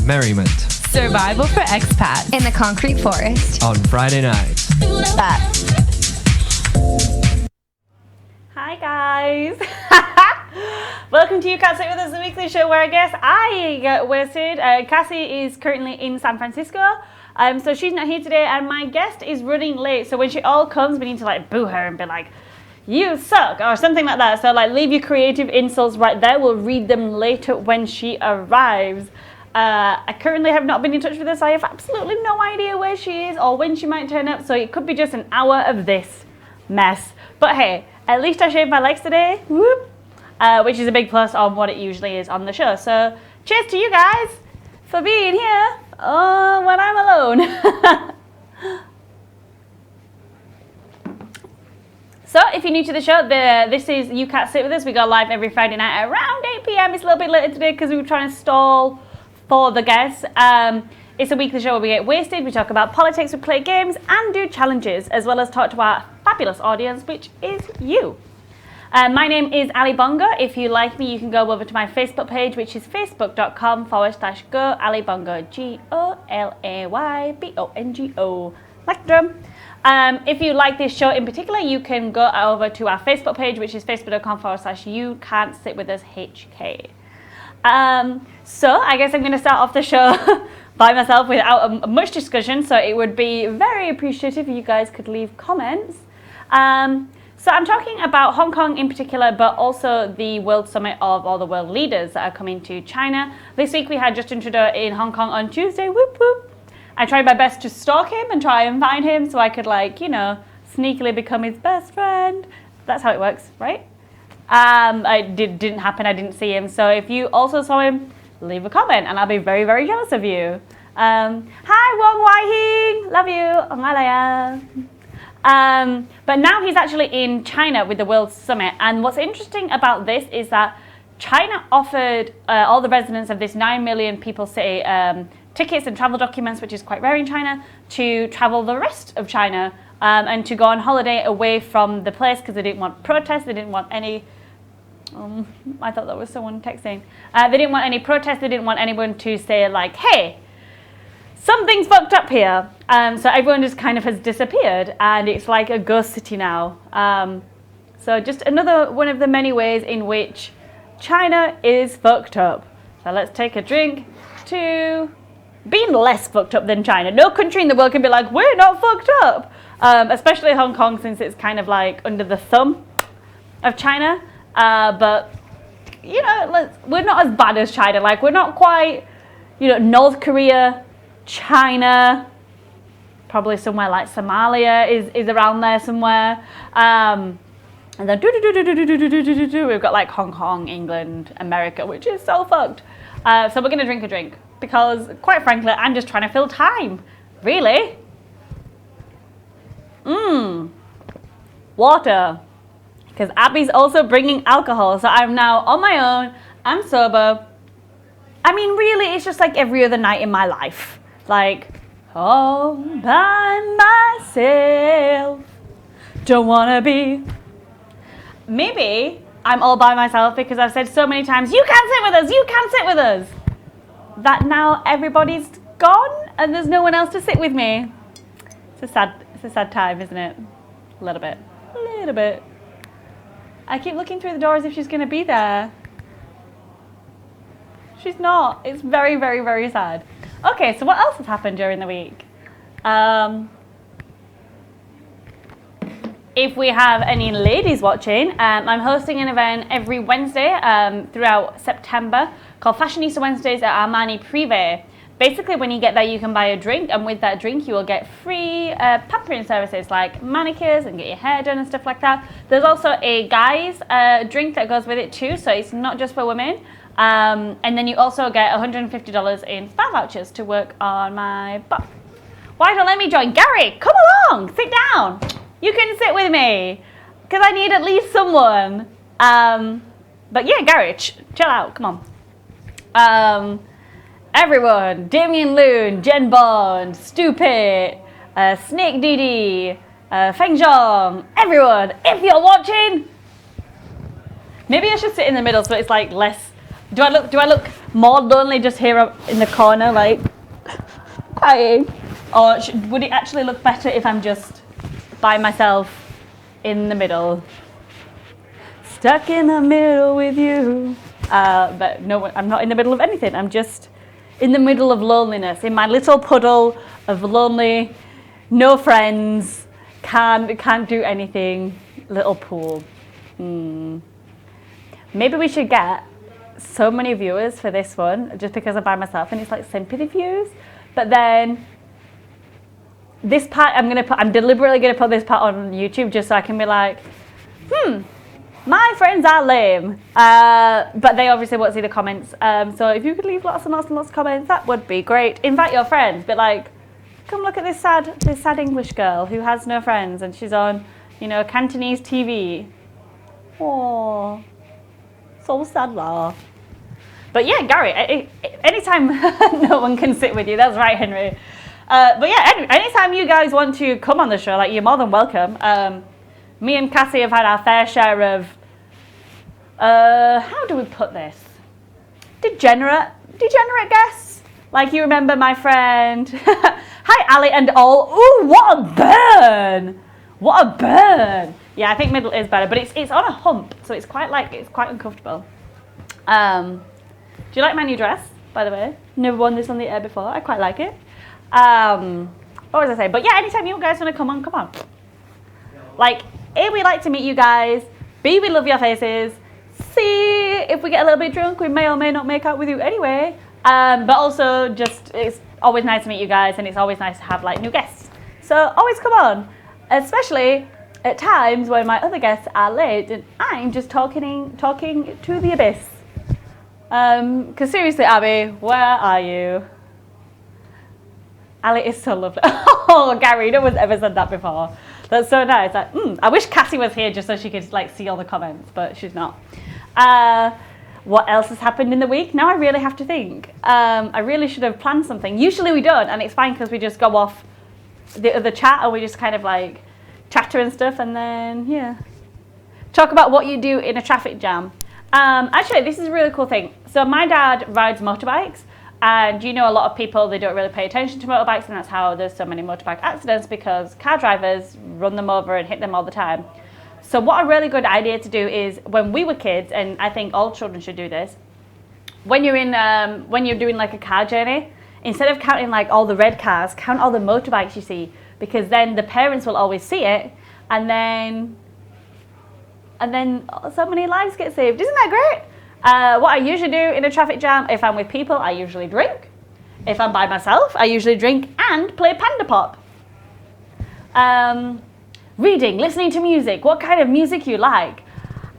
merriment. Survival for expats. In the concrete forest. On Friday nights. Hi guys. Welcome to You Can't Sit With Us, the weekly show where I guess I get wasted. Cassie is currently in San Francisco, so she's not here today, and my guest is running late. So when she all comes, we need to like boo her and be like, "You suck," or something like that. So like leave your creative insults right there. We'll read them later when she arrives. I currently have not been in touch with her, so I have absolutely no idea where she is or when she might turn up. So it could be just an hour of this mess. But hey, at least I shaved my legs today. Whoop. Which is a big plus on what it usually is on the show. So cheers to you guys for being here when I'm alone. So if you're new to the show, this is You Can't Sit With Us. We go live every Friday night around 8 p.m. It's a little bit later today because we were trying to stall for the guests. It's a weekly show where we get wasted, we talk about politics, we play games and do challenges, as well as talk to our fabulous audience, which is you. My name is Aly Bongo. If you like me, you can go over to my Facebook page, which is facebook.com/go Aly Bongo, GOLAYBONGO, like the drum. If you like this show in particular, you can go over to our Facebook page, which is facebook.com/You Can't Sit With Us HK. So I guess I'm going to start off the show by myself without much discussion. So it would be very appreciative if you guys could leave comments. So I'm talking about Hong Kong in particular, but also the World Summit of all the world leaders that are coming to China. This week we had Justin Trudeau in Hong Kong on Tuesday. Whoop whoop. I tried my best to stalk him and try and find him so I could, like, you know, sneakily become his best friend. That's how it works, right? It didn't happen. I didn't see him. So if you also saw him, leave a comment and I'll be very, very jealous of you. Hi, Wong Wai Hing. Love you. Ongalaya. But now he's actually in China with the World Summit. And what's interesting about this is that China offered all the residents of this 9 million people city tickets and travel documents, which is quite rare in China, to travel the rest of China and to go on holiday away from the place because they didn't want protests, they didn't want any... I thought that was someone texting. They didn't want any protests, they didn't want anyone to say like, hey, something's fucked up here. So everyone just kind of has disappeared and it's like a ghost city now. So just another one of the many ways in which China is fucked up. So let's take a drink to being less fucked up than China. No country in the world can be like, we're not fucked up. Especially Hong Kong, since it's kind of like under the thumb of China. But, you know, we're not as bad as China. Like, we're not quite, you know, North Korea, China, probably somewhere like Somalia is around there somewhere. And then we've got like Hong Kong, England, America, which is so fucked. So we're going to drink a drink because, quite frankly, I'm just trying to fill time. Really? Water. Because Abby's also bringing alcohol, so I'm now on my own, I'm sober. I mean, really, it's just like every other night in my life. Like, all by myself, don't wanna be. Maybe I'm all by myself because I've said so many times, you can't sit with us, you can't sit with us. That now everybody's gone and there's no one else to sit with me. It's a sad time, isn't it? A little bit. I keep looking through the door as if she's going to be there. She's not. It's very, very, very sad. Okay, so what else has happened during the week? If we have any ladies watching, I'm hosting an event every Wednesday throughout September called Fashionista Wednesdays at Armani Privé. Basically, when you get there, you can buy a drink, and with that drink, you will get free pampering services like manicures and get your hair done and stuff like that. There's also a guys drink that goes with it too, so it's not just for women. And then you also get $150 in spa vouchers to work on my butt. Why don't let me join? Gary, come along, sit down. You can sit with me, because I need at least someone. But yeah, Gary, chill out, come on. Everyone, Damien Loon, Jen Bond, Stupid, Snake Didi, Feng Zhong, everyone, if you're watching, maybe I should sit in the middle so it's like less. Do I look more lonely just here in the corner, like crying? Or would it actually look better if I'm just by myself in the middle? Stuck in the middle with you. But no, I'm not in the middle of anything. I'm just in the middle of loneliness, in my little puddle of lonely, no friends, can't do anything, little pool. Maybe we should get so many viewers for this one just because I'm by myself and it's like sympathy views. But then this part I'm deliberately gonna put this part on YouTube just so I can be like, my friends are lame. But they obviously won't see the comments. So if you could leave lots and lots and lots of comments, that would be great. Invite your friends, but like, come look at this sad English girl who has no friends and she's on, Cantonese TV. Oh, so sad lah. But yeah, Gary, anytime no one can sit with you, that's right, Henry. But yeah, anytime you guys want to come on the show, like, you're more than welcome. Me and Cassie have had our fair share of, how do we put this? Degenerate guests. Like, you remember my friend, hi Aly and all. Ooh, what a burn! What a burn! Yeah, I think middle is better, but it's on a hump, so it's quite uncomfortable. Do you like my new dress, by the way? Never worn this on the air before. I quite like it. What was I saying? But yeah, anytime you guys want to come on. Like, A, we like to meet you guys. B, we love your faces. C, if we get a little bit drunk, we may or may not make out with you anyway. But also, just, it's always nice to meet you guys, and it's always nice to have, like, new guests. So always come on, especially at times when my other guests are late and I'm just talking to the abyss. Because seriously, Abby, where are you? Aly is so lovely. Oh, Gary, no one's ever said that before. That's so nice. Like, I wish Cassie was here just so she could like see all the comments, but she's not. What else has happened in the week? Now I really have to think. I really should have planned something. Usually we don't, and it's fine because we just go off the chat and we just kind of like chatter and stuff, and then yeah, talk about what you do in a traffic jam. Actually, this is a really cool thing. So my dad rides motorbikes, and a lot of people, they don't really pay attention to motorbikes, and that's how there's so many motorbike accidents, because car drivers run them over and hit them all the time. So what a really good idea to do is, when we were kids, and I think all children should do this, when you're doing like a car journey, instead of counting like all the red cars, count all the motorbikes you see, because then the parents will always see it, and then so many lives get saved. Isn't that great? What I usually do in a traffic jam, if I'm with people, I usually drink. If I'm by myself, I usually drink and play Panda Pop. Reading, listening to music, what kind of music you like.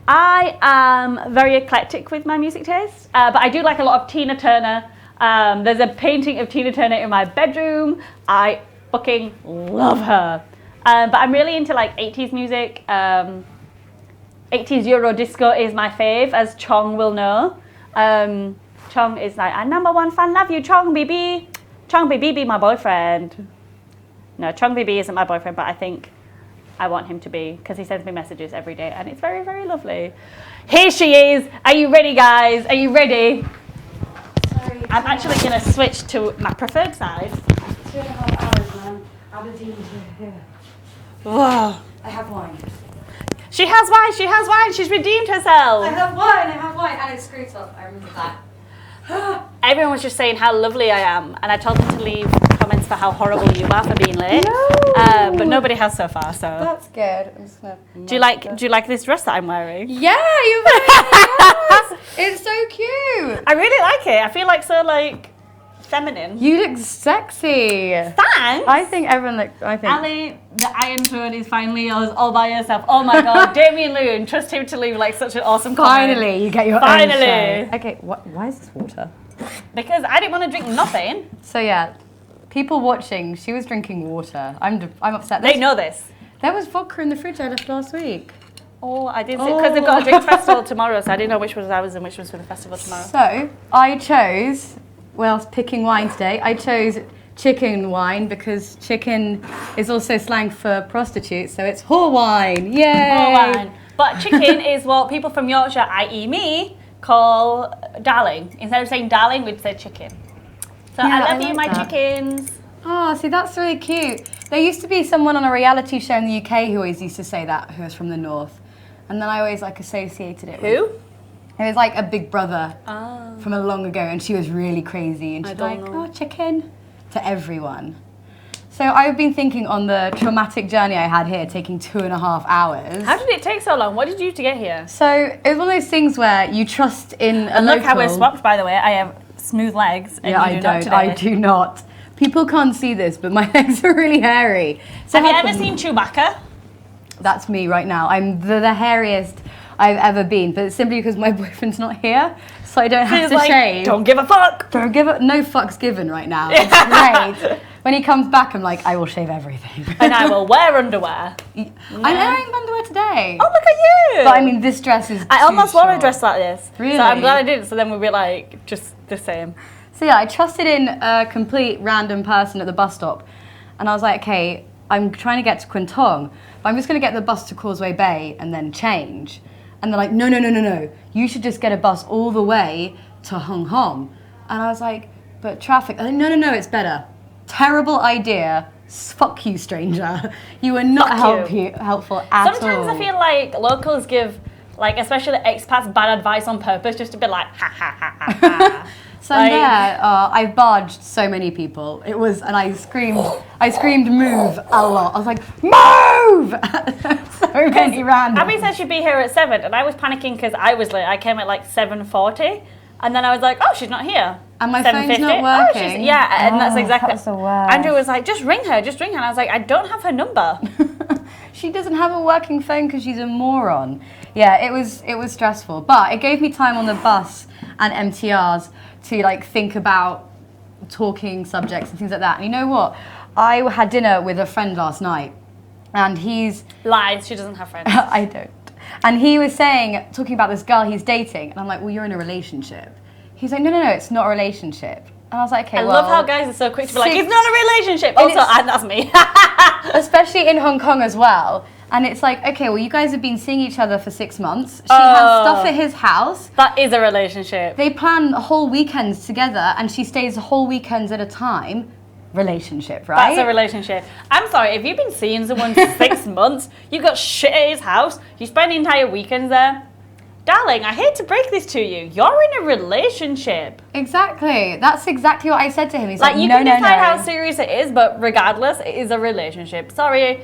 I am very eclectic with my music taste, but I do like a lot of Tina Turner. There's a painting of Tina Turner in my bedroom. I fucking love her. But I'm really into like 80s music. 80s Euro disco is my fave, as Chong will know. Chong is like, our number one fan, love you, Chong BB. Chong BB be my boyfriend. No, Chong BB isn't my boyfriend, but I think I want him to be, because he sends me messages every day, and it's very, very lovely. Here she is. Are you ready, guys? Are you ready? Sorry. I'm actually going to switch to my preferred side. 2.5 hours, man. Aberdeen to here. Whoa. I have wine. She has wine, she has wine, she's redeemed herself. I have wine, and it's screwed up. I remember that. Everyone was just saying how lovely I am, and I told them to leave comments for how horrible you are for being late. No. But nobody has so far, so. That's good. I'm just gonna Do you like this dress that I'm wearing? Yeah, you're wearing it. It's so cute. I really like it. I feel like so like feminine. You look sexy. Thanks. I think everyone looks. Aly, the Iron Throne is finally yours all by yourself. Oh my God, Damien Loon, trust him to leave like such an awesome comment. Finally, you get your own show. Okay, why is this water? Because I didn't want to drink nothing. So yeah, people watching, she was drinking water. I'm upset. They know this. There was vodka in the fridge I left last week. Oh, I did see, because they've got a drinks festival tomorrow, so I didn't know which was ours and which was for the festival tomorrow. So I chose, picking wine today, I chose chicken wine because chicken is also slang for prostitutes, so it's whore wine. Yay! Whore wine. But chicken is what people from Yorkshire, i.e. me, call darling. Instead of saying darling, we'd say chicken. So Yeah, I love you, like my that. chickens. Oh, see, that's really cute. There used to be someone on a reality show in the UK who always used to say that, who was from the north. And then I always like associated it with... Who? It was like a big brother Oh. from a long ago, and she was really crazy. And she'd be like, don't know. oh, chicken, to everyone. So I've been thinking on the traumatic journey I had here, taking 2.5 hours. How did it take so long? What did you do to get here? So it was one of those things where you trust in a And local... look how we're swapped, by the way. I have smooth legs, and Yeah, you I do not don't. today. I do not. People can't see this, but my legs are really hairy. So Have you ever seen Chewbacca? That's me right now. I'm the hairiest I've ever been, but it's simply because my boyfriend's not here, so I don't have He's to like, shave. don't give a fuck. Don't give a no fucks given right now. It's great. When he comes back, I'm like, I will shave everything. And I will wear underwear. I'm wearing underwear today. Oh, look at you. But I mean, this dress is I too almost wore a short. dress like this. Really? So I'm glad I did. So then we'd be like, just the same. So yeah, I trusted in a complete random person at the bus stop, and I was like, okay, I'm trying to get to Kwintong, but I'm just going to get the bus to Causeway Bay and then change. And they're like, no, you should just get a bus all the way to Hong Kong. And I was like, but traffic. They're like, no, it's better. Terrible idea. Fuck you, stranger. You were not helpful at all. Sometimes I feel like locals give, like, especially expats, bad advice on purpose just to be like, ha ha ha ha ha. So Like- there, I barged so many people. It was, and I screamed move a lot. I was like, move! So many random. Abby said she'd be here at 7, and I was panicking because I was late. I came at like 7:40, and then I was like, oh, she's not here. And my phone's 7:50. not Oh, working. and that's exactly. That's the worst. Andrew was like, just ring her. And I was like, I don't have her number. She doesn't have a working phone because she's a moron. Yeah, it was stressful, but it gave me time on the bus and MTRs to like think about talking subjects and things like that. And you know what? I had dinner with a friend last night, and he's Lies. She doesn't have friends. I don't. And he was talking about this girl he's dating, and I'm like, well, you're in a relationship. He's like, no, it's not a relationship. And I was like, okay, I love how guys are so quick to be like, six- it's not a relationship. And Also, it's- and that's me. especially in Hong Kong as well. And it's like, okay, well, you guys have been seeing each other for 6 months. She has stuff at his house. That is a relationship. They plan whole weekends together, and she stays whole weekends at a time. Relationship, right? That's a relationship. I'm sorry, if you've been seeing someone for 6 months, you got shit at his house, you spend entire weekends there. Darling, I hate to break this to you. You're in a relationship. Exactly. That's exactly what I said to him. He's Like, like, you no, can no, decide no. how serious it is, but regardless, it is a relationship. Sorry,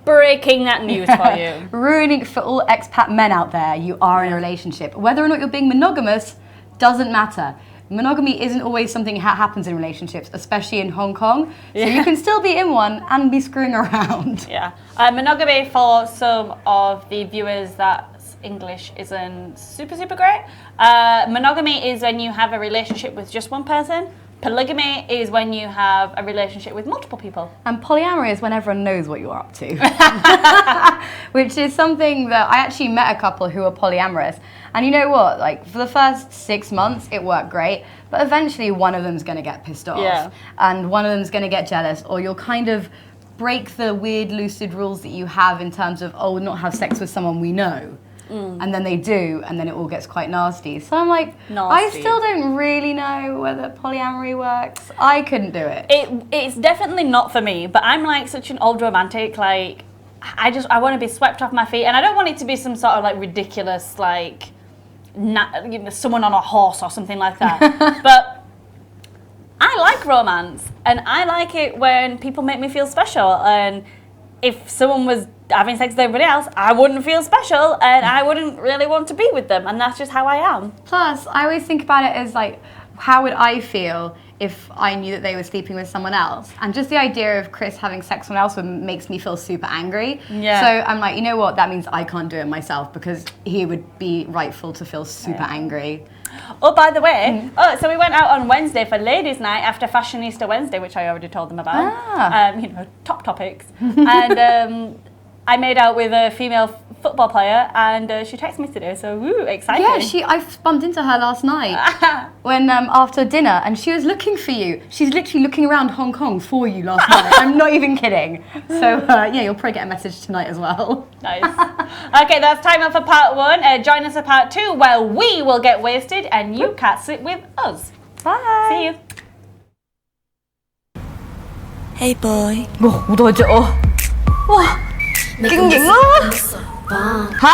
breaking that news for you. Ruining for all expat men out there, you are in a relationship. Whether or not you're being monogamous doesn't matter. Monogamy isn't always something that happens in relationships, especially in Hong Kong. So you can still be in one and be screwing around. Yeah. Monogamy, for some of the viewers that English isn't super great. Monogamy is when you have a relationship with just one person. Polygamy is when you have a relationship with multiple people. And polyamory is when everyone knows what you're up to. Which is something that I actually met a couple who were polyamorous. And you know what? Like, for the first 6 months, it worked great. But eventually, one of them's going to get pissed off. Yeah. And one of them's going to get jealous. Or you'll kind of break the weird, lucid rules that you have in terms of, oh, we'll not have sex with someone we know. And then they do, and then it all gets quite nasty. So I'm like, I Nasty. still don't really know whether polyamory works. I couldn't do it. It's definitely not for me, but I'm like such an old romantic, like, I want to be swept off my feet, and I don't want it to be some sort of like ridiculous, like, someone on a horse or something like that. But I like romance, and I like it when people make me feel special, and if someone was having sex with everybody else, I wouldn't feel special, and I wouldn't really want to be with them, and that's just how I am. Plus, I always think about it as like, how would I feel if I knew that they were sleeping with someone else? And just the idea of Chris having sex with someone else makes me feel super angry. Yeah. So I'm like, you know what? That means I can't do it myself because he would be rightful to feel super angry. Oh, by the way, so we went out on Wednesday for Ladies' Night after Fashionista Wednesday, which I already told them about. Ah. Top topics. And I made out with a female football player, and she texted me today, so woo, exciting. Yeah, I bumped into her last night when after dinner, and she was looking for you. She's literally looking around Hong Kong for you last night. I'm not even kidding. So yeah, you'll probably get a message tonight as well. Nice. Okay, that's time up for part 1. Join us for part 2, where we will get wasted and you can't sit with us. Bye. See you. Hey boy，哇，好大隻啊！哇，勁型啦！吓？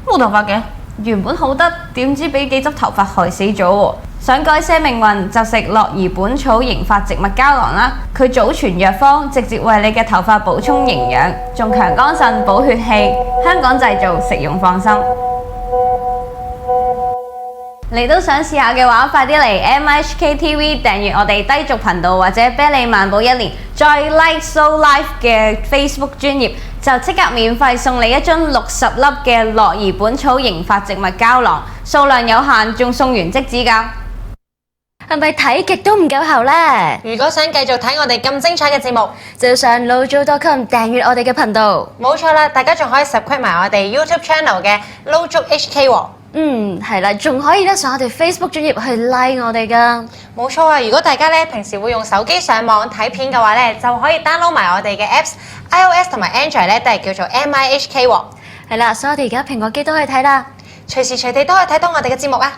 冇頭髮嘅，原本好得，點知俾幾執頭髮害死咗喎！想改寫命運就食樂兒本草凝發植物膠囊啦，佢祖傳藥方，直接為你嘅頭髮補充營養，仲強肝腎補血氣，香港製造，食用放心。你都想試下嘅話，快啲嚟 MIHK.tv 訂閱我哋低俗頻道或者啤梨漫步1年，再 like So Life 嘅 Facebook 專頁，就即刻免費送你一樽60粒嘅樂兒本草凝發植物膠囊，數量有限，仲送完即止㗎。係咪睇極都唔夠喉呢？如果想繼續睇我哋咁精彩嘅節目，就上lojo.com 訂閱我哋嘅頻道。冇錯啦，大家仲可以 subscribe 埋我哋 YouTube channel 嘅 Lojo HK 喎。係啦，仲可以咧上我哋 Facebook 專頁去 like 我哋噶。冇錯啊！如果大家咧平時會用手機上網睇片嘅話咧，就可以 download 埋我哋嘅 apps，iOS 同埋 Android 咧都係叫做 MIHK 喎。係啦，所以我哋而家蘋果機都可以睇啦，隨時隨地都可以睇到我哋嘅節目啊！